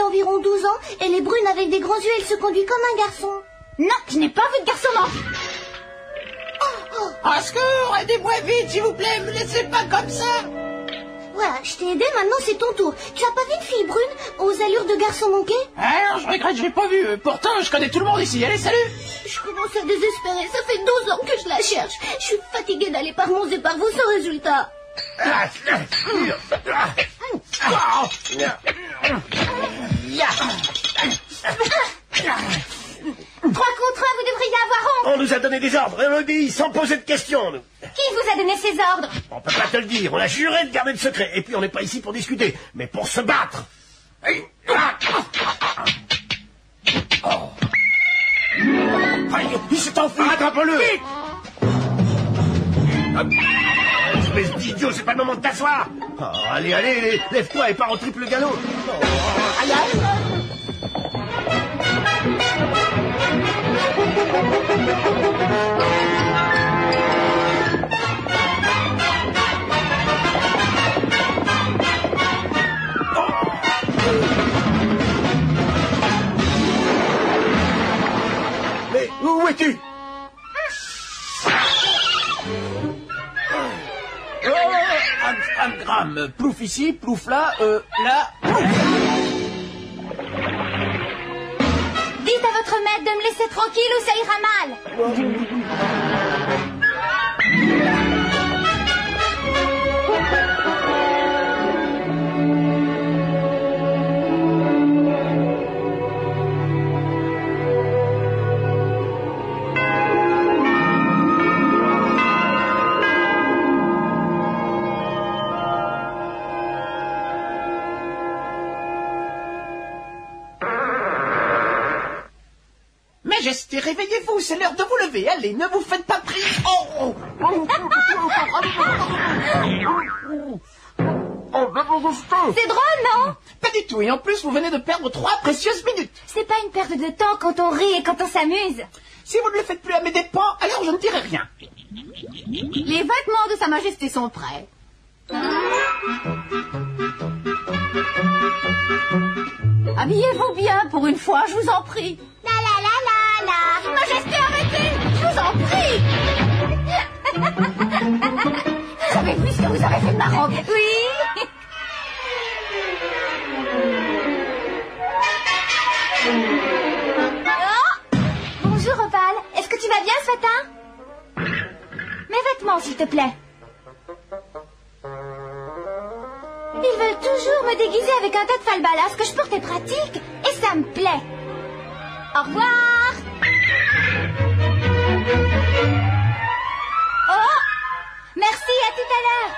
d'environ 12 ans. Elle est brune avec des grands yeux, elle se conduit comme un garçon. Non, je n'ai pas vu de garçon mort. Au secours, aidez-moi vite, s'il vous plaît, me laissez pas comme ça. Voilà, je t'ai aidé, maintenant c'est ton tour. Tu as pas vu une fille brune aux allures de garçon manqué? Alors, je regrette, je l'ai pas vue. Pourtant, je connais tout le monde ici. Allez, salut. Je commence à désespérer, ça fait 12 ans que je la cherche. Je suis fatiguée d'aller par Mons et par vous sans résultat. 3 contre 1, vous devriez avoir honte. On nous a donné des ordres et on obéit sans poser de questions, nous. Qui vous a donné ces ordres? On peut pas te le dire, on a juré de garder le secret. Et puis on n'est pas ici pour discuter, mais pour se battre. Il s'est enfui. Attrape-le. Espèce d'idiot, c'est pas le moment de t'asseoir. Oh, allez, allez, lève-toi et pars au triple galop. Aïe, aïe. Mais où es-tu? Amstramgram, plouf ici, plouf là, là. Dites à votre maître de me laisser tranquille ou ça ira mal. Majesté, réveillez-vous, c'est l'heure de vous lever. Allez, ne vous faites pas prier. Oh, C'est drôle, non? Pas du tout, et en plus, vous venez de perdre 3 précieuses minutes. C'est pas une perte de temps quand on rit et quand on s'amuse. Si vous ne le faites plus à mes dépens, alors je ne dirai rien. Les vêtements de Sa Majesté sont prêts. Habillez-vous bien pour une fois, je vous en prie. La la la la la. Majesté, arrêtez! Je vous en prie! Vous avez vu ce que vous avez fait de ma robe? Oui! Oh! Bonjour, Opal. Est-ce que tu vas bien ce matin? Mes vêtements, s'il te plaît. Ils veulent toujours me déguiser avec un tas de falbalas que je porte est pratique et ça me plaît. Au revoir. Oh, merci, à tout à l'heure.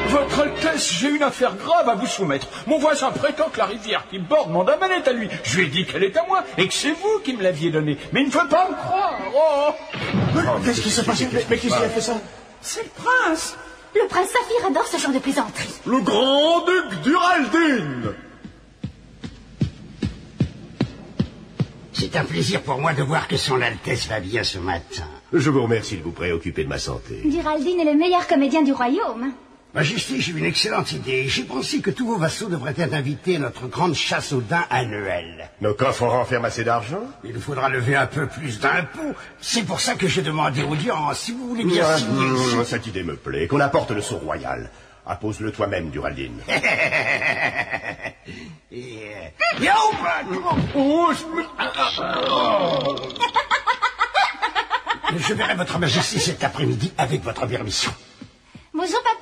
Votre Altesse, j'ai une affaire grave à vous soumettre. Mon voisin prétend que la rivière qui borde mon domaine est à lui. Je lui ai dit qu'elle est à moi et que c'est vous qui me l'aviez donnée. Mais il ne veut pas me croire. Oh. Qu'est-ce qui s'est passé? Mais qui a fait ça? C'est le prince. Le prince Saphir adore ce genre de plaisanterie. Le grand-duc d'Uraldine. C'est un plaisir pour moi de voir que son Altesse va bien ce matin. Je vous remercie de vous préoccuper de ma santé. Duraldine est le meilleur comédien du royaume. Majesté, j'ai une excellente idée. J'ai pensé que tous vos vassaux devraient être invités à notre grande chasse aux daims annuelle. Nos coffres renferment assez d'argent? Il nous faudra lever un peu plus d'impôts. C'est pour ça que j'ai demandé audience. Si vous voulez bien signer ici... Cette idée me plaît. Qu'on apporte le sceau royal. Appose-le toi-même, Duraldine. Je verrai votre majesté cet après-midi avec votre permission. Bonjour, papa.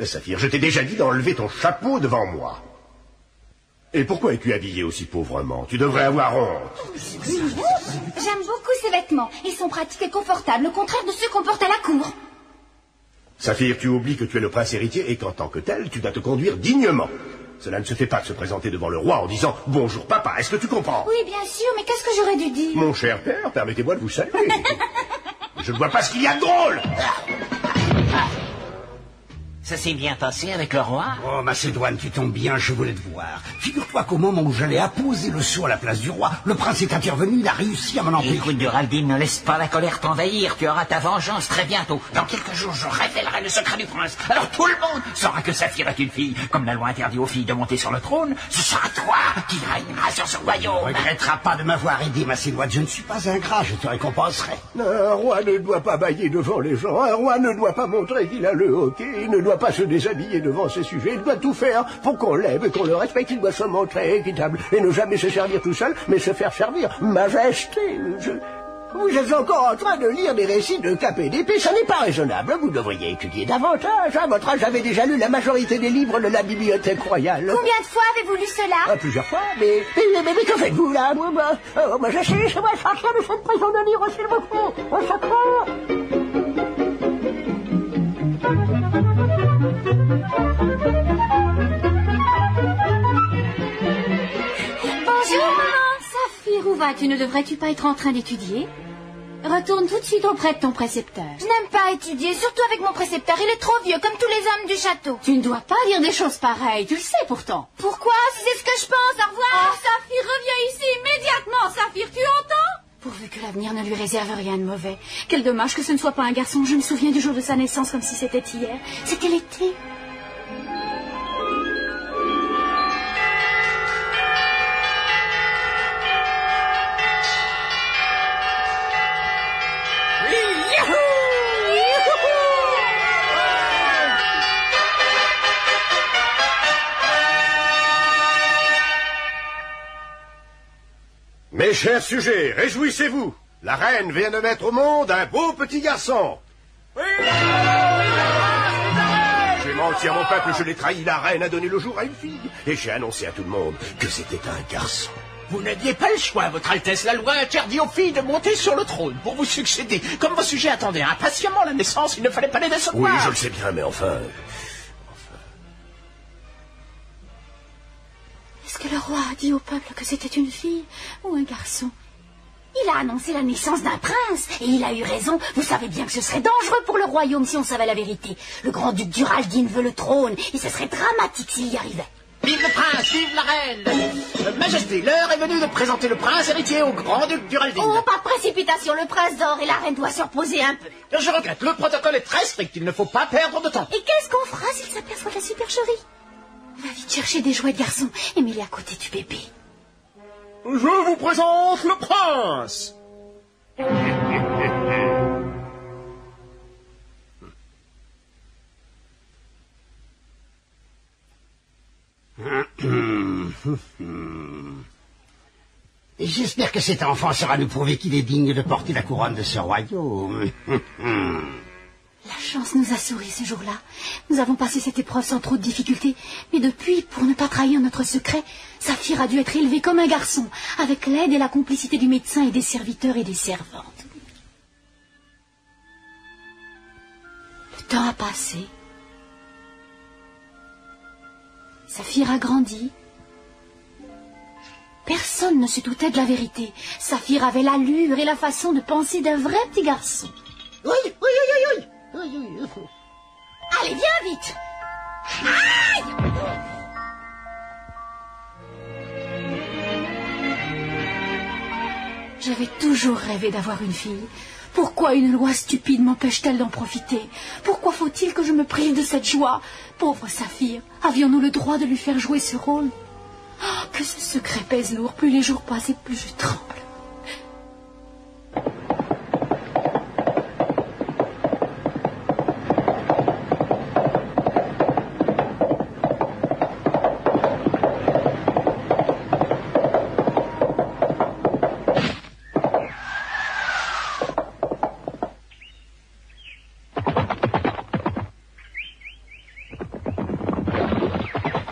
Saphir, je t'ai déjà dit d'enlever ton chapeau devant moi. Et pourquoi es-tu habillé aussi pauvrement? Tu devrais avoir honte. J'aime beaucoup ces vêtements. Ils sont pratiques et confortables, au contraire de ceux qu'on porte à la cour. Saphir, tu oublies que tu es le prince héritier et qu'en tant que tel, tu dois te conduire dignement. Cela ne se fait pas de se présenter devant le roi en disant « Bonjour papa, est-ce que tu comprends ?» Oui, bien sûr, mais qu'est-ce que j'aurais dû dire? Mon cher père, permettez-moi de vous saluer. Je ne vois pas ce qu'il y a de drôle. Ça s'est bien passé avec le roi? Oh, Macédoine, tu tombes bien, je voulais te voir. Figure-toi qu'au moment où j'allais apposer le sceau à la place du roi, le prince est intervenu, il a réussi à m'en empêcher. Écoute, Duraldine, ne laisse pas la colère t'envahir. Tu auras ta vengeance très bientôt. Dans quelques jours, je révélerai le secret du prince. Alors tout le monde saura que Saphir est une fille. Comme la loi interdit aux filles de monter sur le trône, ce sera toi qui régnera sur ce royaume. Tu ne regretteras pas de m'avoir aidé, Macédoine. Je ne suis pas ingrat, je te récompenserai. Un roi ne doit pas bâiller devant les gens. Un roi ne doit pas montrer qu'il a le hoquet. Il ne doit pas se déshabiller devant ses sujets. Il doit tout faire pour qu'on l'aime et qu'on le respecte. Il doit se montrer équitable et ne jamais se servir tout seul, mais se faire servir. Majesté, vous êtes encore en train de lire des récits de cap et d'épée. Ça n'est pas raisonnable. Vous devriez étudier davantage. À votre âge, j'avais déjà lu la majorité des livres de la bibliothèque royale. Combien de fois avez-vous lu cela? Plusieurs fois, mais que faites-vous là? Majesté, laissez-moi sortir de cette prison de livres, s'il vous plaît. Au secours. Bonjour, maman. Saphir, où vas-tu? Ne devrais-tu pas être en train d'étudier? Retourne tout de suite auprès de ton précepteur. Je n'aime pas étudier, surtout avec mon précepteur. Il est trop vieux, comme tous les hommes du château. Tu ne dois pas dire des choses pareilles, tu le sais pourtant. Pourquoi? Si c'est ce que je pense, au revoir. Oh, Saphir, reviens ici immédiatement, Saphir, tu entends? Pourvu que l'avenir ne lui réserve rien de mauvais. Quel dommage que ce ne soit pas un garçon. Je me souviens du jour de sa naissance comme si c'était hier. C'était l'été. Mes chers sujets, réjouissez-vous. La reine vient de mettre au monde un beau petit garçon. Oui. J'ai menti à mon peuple, je l'ai trahi. La reine a donné le jour à une fille. Et j'ai annoncé à tout le monde que c'était un garçon. Vous n'aviez pas le choix, votre Altesse. La loi interdit aux filles de monter sur le trône pour vous succéder. Comme vos sujets attendaient impatiemment la naissance, il ne fallait pas les décevoir. Oui, je le sais bien, mais enfin... Est-ce que le roi a dit au peuple que c'était une fille ou un garçon? Il a annoncé la naissance d'un prince, et il a eu raison. Vous savez bien que ce serait dangereux pour le royaume si on savait la vérité. Le grand-duc Duraldine veut le trône, et ce serait dramatique s'il y arrivait. Vive le prince, vive la reine. Majesté, l'heure est venue de présenter le prince héritier au grand-duc Duraldine. Oh, pas de précipitation, le prince dort et la reine doit se reposer un peu. Je regrette, le protocole est très strict, il ne faut pas perdre de temps. Et qu'est-ce qu'on fera s'il s'aperçoit de la supercherie? Va vite chercher des jouets de garçon et mets-les à côté du bébé. Je vous présente le prince. J'espère que cet enfant saura nous prouver qu'il est digne de porter la couronne de ce royaume. La chance nous a souri ce jour-là. Nous avons passé cette épreuve sans trop de difficultés. Mais depuis, pour ne pas trahir notre secret, Saphir a dû être élevé comme un garçon, avec l'aide et la complicité du médecin et des serviteurs et des servantes. Le temps a passé. Saphir a grandi. Personne ne se doutait de la vérité. Saphir avait l'allure et la façon de penser d'un vrai petit garçon. Oui, oui, oui, oui, oui. Allez, viens vite. Aïe! J'avais toujours rêvé d'avoir une fille. Pourquoi une loi stupide m'empêche-t-elle d'en profiter? Pourquoi faut-il que je me prive de cette joie? Pauvre Saphir, avions-nous le droit de lui faire jouer ce rôle? Oh, que ce secret pèse lourd. Plus les jours passent et plus je tremble.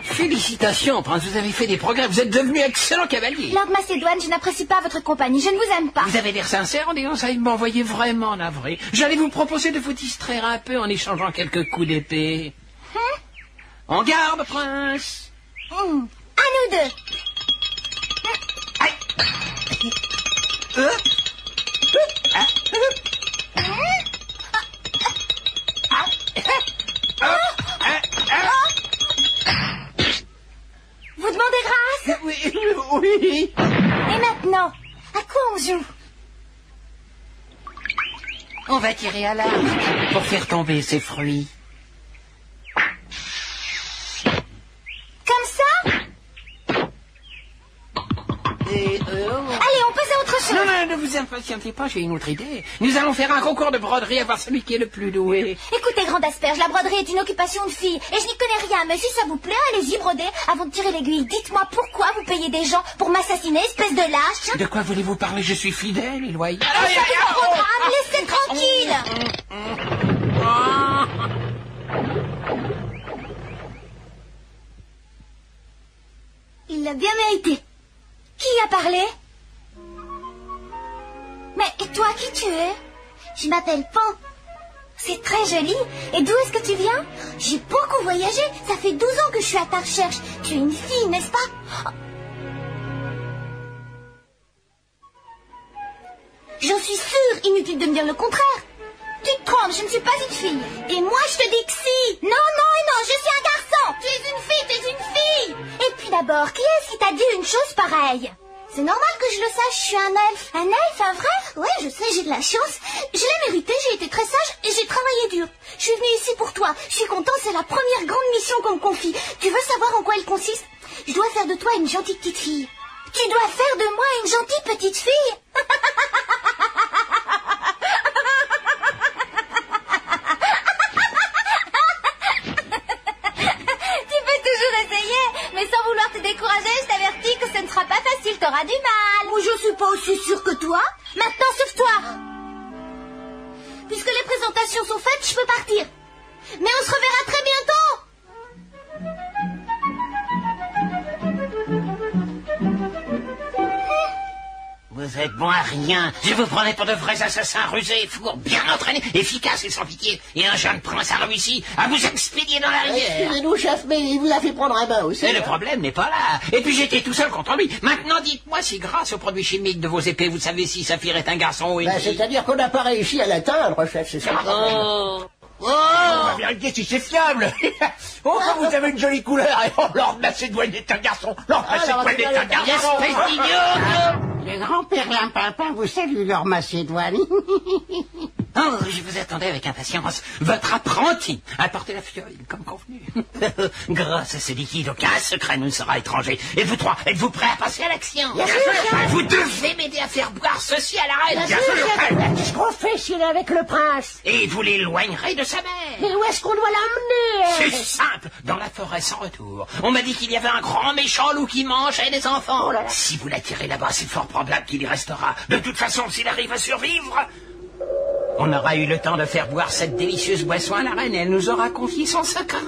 Félicitations, prince, vous avez fait des progrès, vous êtes devenu excellent cavalier. Lord Macédoine, je n'apprécie pas votre compagnie, je ne vous aime pas. Vous avez l'air sincère en disant ça, il m'envoyait vraiment navré. J'allais vous proposer de vous distraire un peu en échangeant quelques coups d'épée. En garde, prince. À nous deux. Et maintenant, à quoi on joue? On va tirer à l'arc pour faire tomber ces fruits. Comme ça? Allez, on passe à autre chose. Non, non, ne vous impatientez pas, j'ai une autre idée. Nous allons faire un concours de broderie à voir celui qui est le plus doué. Écoutez, grande asperge, la broderie est une occupation de fille. Et je n'y connais rien, mais si ça vous plaît, allez-y broder avant de tirer l'aiguille. Dites-moi pourquoi vous payez des gens pour m'assassiner, espèce de lâche. De quoi voulez-vous parler? Je suis fidèle et loyal. Ça, c'est un programme, laissez tranquille. Il l'a bien mérité. Qui a parlé? Mais et toi, qui tu es? Je m'appelle Pan. C'est très joli. Et d'où est-ce que tu viens? J'ai beaucoup voyagé. Ça fait 12 ans que je suis à ta recherche. Tu es une fille, n'est-ce pas? J'en suis sûre. Inutile de me dire le contraire. Tu te trompes, je ne suis pas une fille. Et moi, je te dis que si. Non, non et non, je suis un garçon. Tu es une fille, tu es une fille. Et puis d'abord, qui est-ce qui t'a dit une chose pareille? C'est normal que je le sache, je suis un elfe. Un elfe, un vrai? Ouais, je sais, j'ai de la chance. Je l'ai mérité, j'ai été très sage et j'ai travaillé dur. Je suis venue ici pour toi. Je suis contente, c'est la première grande mission qu'on me confie. Tu veux savoir en quoi elle consiste? Je dois faire de toi une gentille petite fille. Tu dois faire de moi une gentille petite fille? Mais sans vouloir te décourager, je t'avertis que ce ne sera pas facile, t'auras du mal. Moi, je suis pas aussi sûre que toi. Maintenant, sauve-toi. Puisque les présentations sont faites, je peux partir. Mais on se reverra très bientôt. Vous êtes bon à rien. Je vous prenais pour de vrais assassins rusés, fourres, bien entraînés, efficaces et sans pitié. Et un jeune prince a réussi à vous expédier dans la rivière. Excusez-nous, chef, mais il vous a fait prendre un bain aussi. Et le problème n'est pas là. Et puis j'étais tout seul contre lui. Maintenant, dites-moi si grâce aux produits chimiques de vos épées, vous savez si Saphir est un garçon ou une fille. C'est-à-dire qu'on n'a pas réussi à l'atteindre, chef, c'est ça. On va vérifier si c'est fiable. Oh, comme vous avez une jolie couleur. Et oh, Lord Macédoine est un garçon. Lord Macédoine est un garçon. Espèce d'idiot! Le grand-père Limpinpin vous salue, Lord Macédoine. Oh, je vous attendais avec impatience. Votre apprenti a porté la fiole, comme convenu. Grâce à ce liquide, aucun secret ne sera étranger. Et vous trois, êtes-vous prêts à passer à l'action? Bien sûr. Vous devez m'aider à faire boire ceci à la reine. Bien sûr. Qu'est-ce qu'on fait s'il est avec le prince? Et vous l'éloignerez de sa mère. Mais où est-ce qu'on doit l'emmener? C'est simple, dans la forêt sans retour. On m'a dit qu'il y avait un grand méchant loup qui mangeait des enfants. Oh là là. Si vous l'attirez là-bas, c'est fort probable qu'il y restera. De toute façon, s'il arrive à survivre, on aura eu le temps de faire boire cette délicieuse boisson à la reine et elle nous aura confié son secret.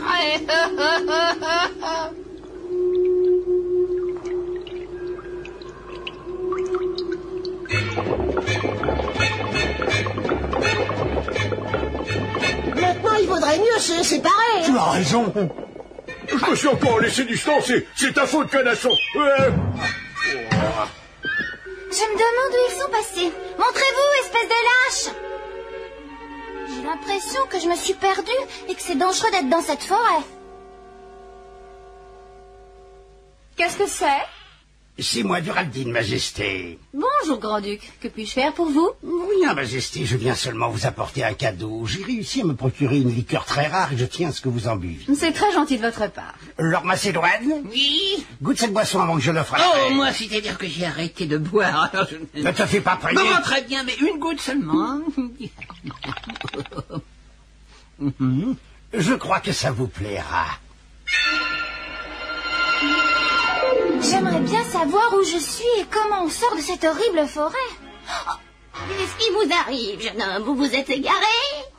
Maintenant, il vaudrait mieux se séparer. Tu as raison. Je me suis encore laissé distancer. C'est ta faute, canasson. Ouais. Je me demande où ils sont passés. Montrez-vous, espèce de lâche. J'ai l'impression que je me suis perdue et que c'est dangereux d'être dans cette forêt. Qu'est-ce que c'est? C'est moi, Duraldine, Majesté. Bonjour, Grand-Duc. Que puis-je faire pour vous? Rien, Majesté, je viens seulement vous apporter un cadeau. J'ai réussi à me procurer une liqueur très rare et je tiens à ce que vous en buviez. C'est très gentil de votre part. Lord Macédoine, Oui. goûte cette boisson avant que je l'offre à la Oh, reine. moi, c'est-à-dire que j'ai arrêté de boire. Alors je... Ne te fais pas prier. Non, très bien, mais une goutte seulement. Je crois que ça vous plaira. J'aimerais bien savoir où je suis et comment on sort de cette horrible forêt. Qu'est-ce qui vous arrive, jeune homme? Vous vous êtes égaré?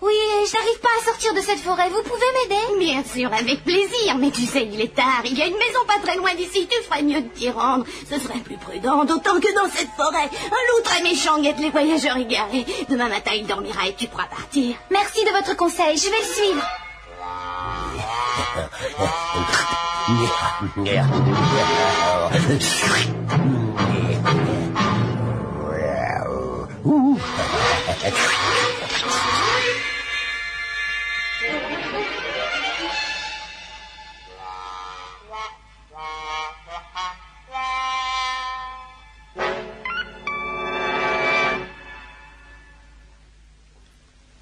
Oui, je n'arrive pas à sortir de cette forêt. Vous pouvez m'aider? Bien sûr, avec plaisir. Mais tu sais, il est tard. Il y a une maison pas très loin d'ici. Tu ferais mieux de t'y rendre. Ce serait plus prudent, d'autant que dans cette forêt, un loup très méchant guette les voyageurs égarés. Demain matin, il dormira et tu pourras partir. Merci de votre conseil. Je vais le suivre.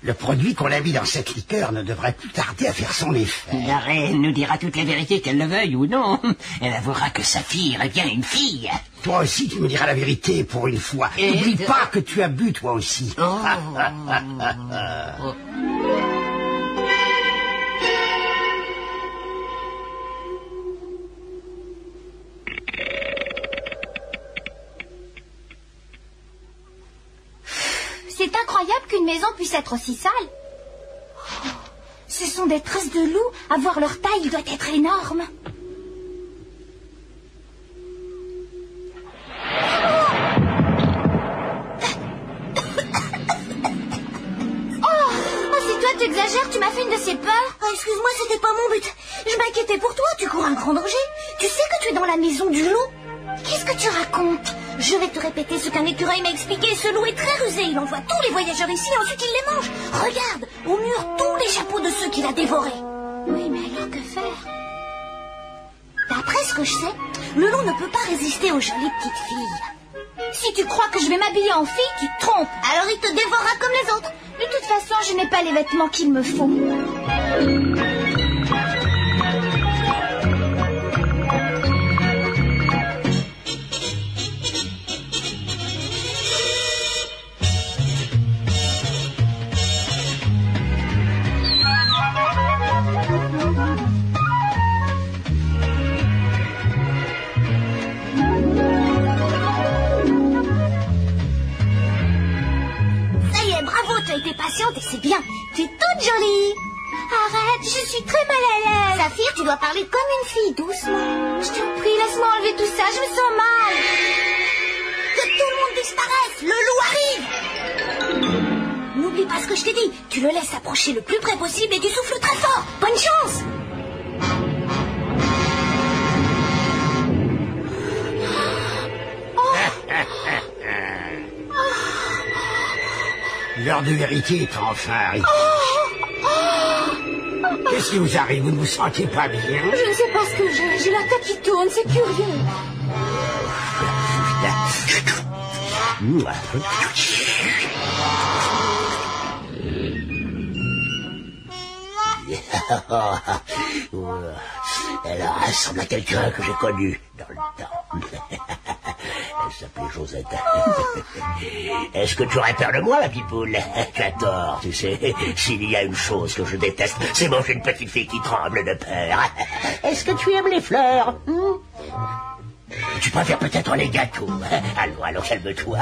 Le produit qu'on a mis dans cette liqueur ne devrait plus tarder à faire son effet. La reine nous dira toutes les vérités, qu'elle le veuille ou non. Elle avouera que Saphir est bien une fille. Toi aussi, tu me diras la vérité pour une fois. Et n'oublie pas que tu as bu, toi aussi. Oh. C'est incroyable qu'une maison puisse être aussi sale. Oh, ce sont des traces de loup. À voir leur taille, il doit être énorme. Tu exagères, tu m'as fait une de ces peurs. Oh, excuse-moi, c'était pas mon but. Je m'inquiétais pour toi, tu cours un grand danger. Tu sais que tu es dans la maison du loup? Qu'est-ce que tu racontes? Je vais te répéter ce qu'un écureuil m'a expliqué. Ce loup est très rusé, il envoie tous les voyageurs ici et ensuite il les mange. Regarde, au mur, tous les chapeaux de ceux qu'il a dévorés. Oui, mais alors que faire? D'après ce que je sais, le loup ne peut pas résister aux jolies petites filles. Si tu crois que je vais m'habiller en fille, tu te trompes. Alors il te dévorera comme les autres. De toute façon, je n'ai pas les vêtements qu'il me faut. Tu as été patiente et c'est bien. Tu es toute jolie. Arrête, je suis très mal à l'aise. Saphir, tu dois parler comme une fille, doucement. Je t'en prie, laisse-moi enlever tout ça, je me sens mal. Que tout le monde disparaisse, le loup arrive. N'oublie pas ce que je t'ai dit. Tu le laisses approcher le plus près possible et tu souffles très fort. Bonne chance. L'heure de vérité est enfin arrivée. Qu'est-ce qui vous arrive? Vous ne vous sentez pas bien? Je ne sais pas ce que j'ai. J'ai la tête qui tourne, c'est curieux. Elle ressemble à quelqu'un que j'ai connu dans le temps. Elle s'appelait Josette. Est-ce que tu aurais peur de moi, ma petite poule? Tu as tort, tu sais. S'il y a une chose que je déteste, c'est manger une petite fille qui tremble de peur. Est-ce que tu aimes les fleurs? Tu préfères peut-être les gâteaux. Allons, calme-toi.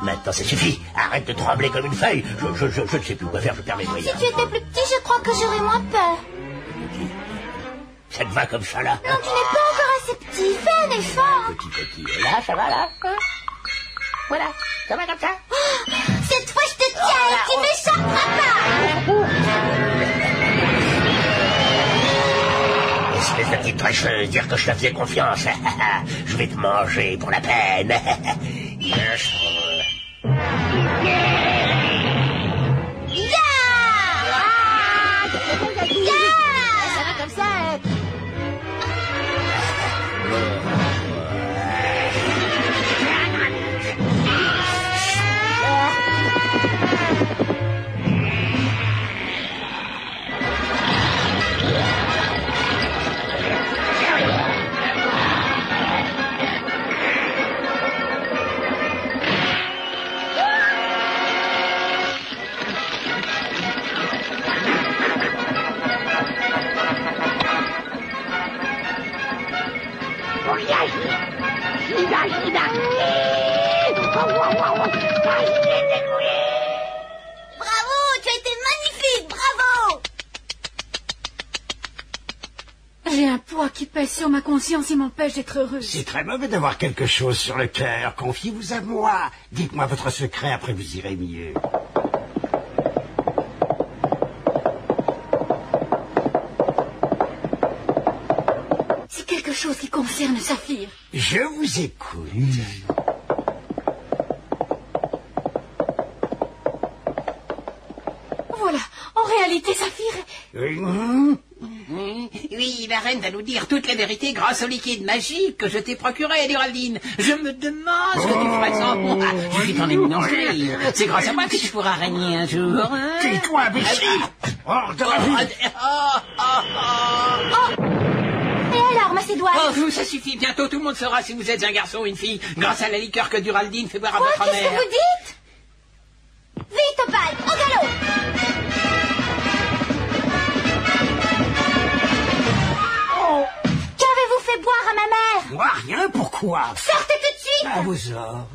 Maintenant, ça suffit. Arrête de trembler comme une feuille. Je ne sais plus quoi faire, je perds mes moyens. Si tu étais plus petit, je crois que j'aurais moins peur. Ça te va comme ça, là? Non, tu n'es pas encore assez petit. Fais un effort. Petit. Et là, ça va, là? Voilà, ça va comme ça? Cette fois, je te tiens et tu n'échapperas pas. Espèce de petite tricheuse, dire que je te faisais confiance. Je vais te manger pour la peine. Ça va comme ça. Bravo, tu as été magnifique, bravo. J'ai un poids qui pèse sur ma conscience et m'empêche d'être heureuse. C'est très mauvais d'avoir quelque chose sur le cœur. Confiez-vous à moi. Dites-moi votre secret, après vous irez mieux. C'est quelque chose qui concerne Saphir. Je vous écoute. Voilà, en réalité, Saphir... Oui, la reine va nous dire toute la vérité grâce au liquide magique que je t'ai procuré, Duraldine. Je me demande ce que tu ferais sans moi. Je suis ton éminencerie. C'est grâce à moi que tu pourras régner un jour. Hein? Tais-toi, imbécile! Hors de la vie! Et alors, Macédoine? Oh, vous, ça suffit. Bientôt, tout le monde saura si vous êtes un garçon ou une fille, grâce à la liqueur que Duraldine fait boire à votre Qu'est-ce que mère. vous dites? Vite, Opale, au galop! Qu'avez-vous fait boire à ma mère? Moi, rien, pourquoi? Sortez tout de suite! À vos ordres.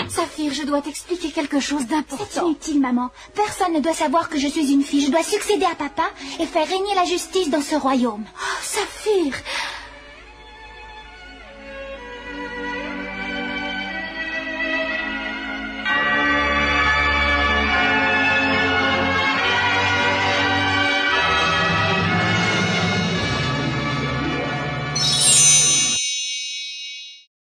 Saphir, je dois t'expliquer quelque chose C'est d'important. inutile, maman. Personne ne doit savoir que je suis une fille. Je dois succéder à papa et faire régner la justice dans ce royaume. Oh, Saphir,